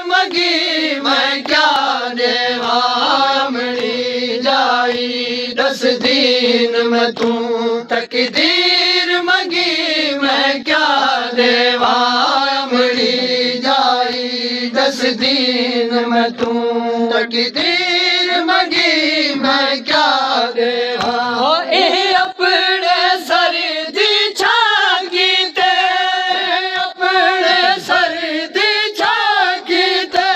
मगी मैं क्या देवा अमड़ी जाई 10 दिन में तू तकदीर मगी मैं क्या देवा अमड़ी जाई 10 दिन में तू तकदीर मगी मैं क्या देवा अपने सर दी छागी ते अपने सर दी छागी ते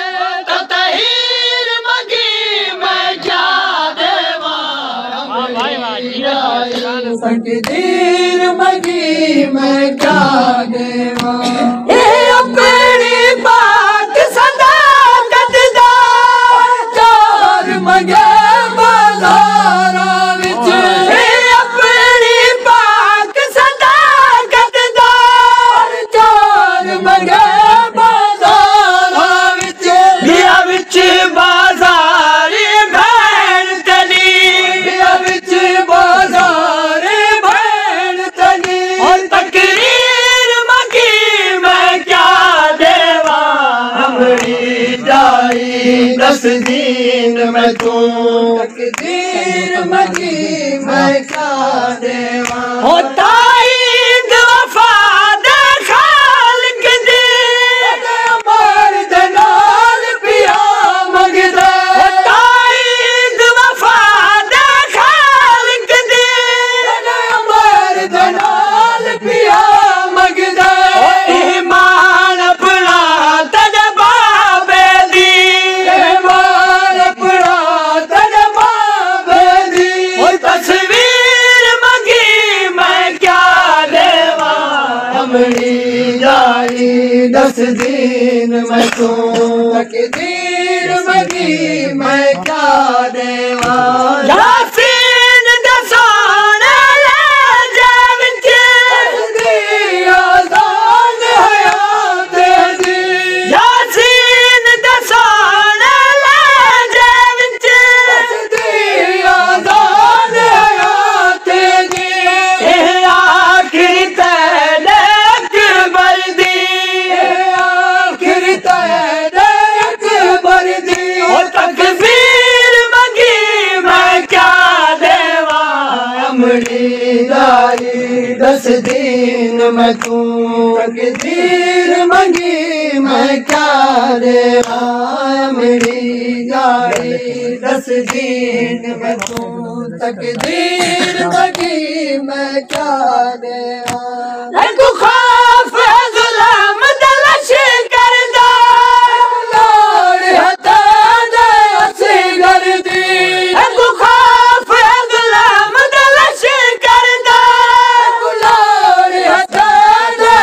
तहीर मगी मैं क्या देवा तकदीर मगी मैं क्या देवा अपनी बात सदा कटदा चार मगे बाजारा विच अपनी बात सदा कटदा चार मगे बाजारा विच दिया विच बाजार भैन तली दिया विच बाजार भैन तली और तकरीर मगी मैं क्या देवा अमड़ी जाई 10 दिन में तू तकदीर मगी मैं क्या देवा होता ईद वफा दे खालिक दी मर्द नाल पिया मगदा होता ईद वफा दे खालिक दी मर्द नाल पिया मगदा ईमान अपना तेरे बाबे दी ईमान अपना तेरे बाबे दी तस्वीर मगी मैं क्या देवा अमड़ी जाई 10 दिन में तू तकदीर मगी मैं क्या देवा यासीन दसाने ले जाविच दी आजाद हयात दी यासीन दसाने ले जाविच दी आजाद हयात दी आखिरी तेरे अकबर दी आखिरी तेरे अकबर दी तकबीर मगी मैं क्या देवा अमड़ी जाई 10 दिन में तू तकदीर मगी मैं क्या देवा अमड़ी जाई 10 दिन में तू तकदीर मगी मैं क्या देवा खौफ जुल्म दलश करदा लोड़ हटा दे असगर दी खौफ जुल्म दलश करदा लोड़ हटा दे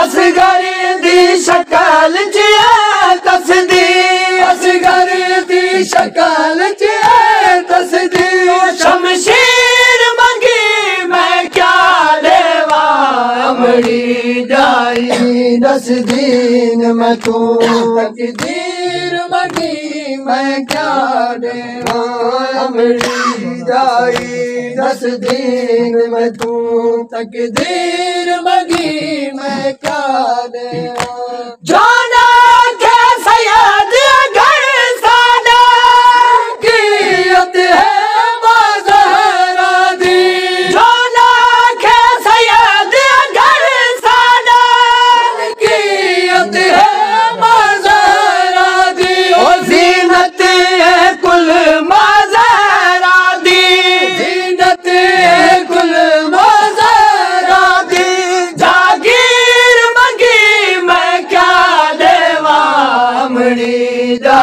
असगर दी शक्ल च तसदी असगर दी शक्ल च तसदी शमशीर मगी मैं क्या देवा अमड़ी जाई 10 दिन में तू तकदीर मगी मैं क्या देवा अमड़ी जाई 10 दिन में तू तकदीर मगी मैं क्या देवा जाना के सैयद घर सादा कीयत है बाज़हरा दी जाना के सैयद घर सादा कीयत है बाज़हरा दी और ज़ीनत है कुल माज़हरा दी ज़ीनत है कुल माज़हरा दी जागीर मगी मैं क्या देवा अमड़ी जा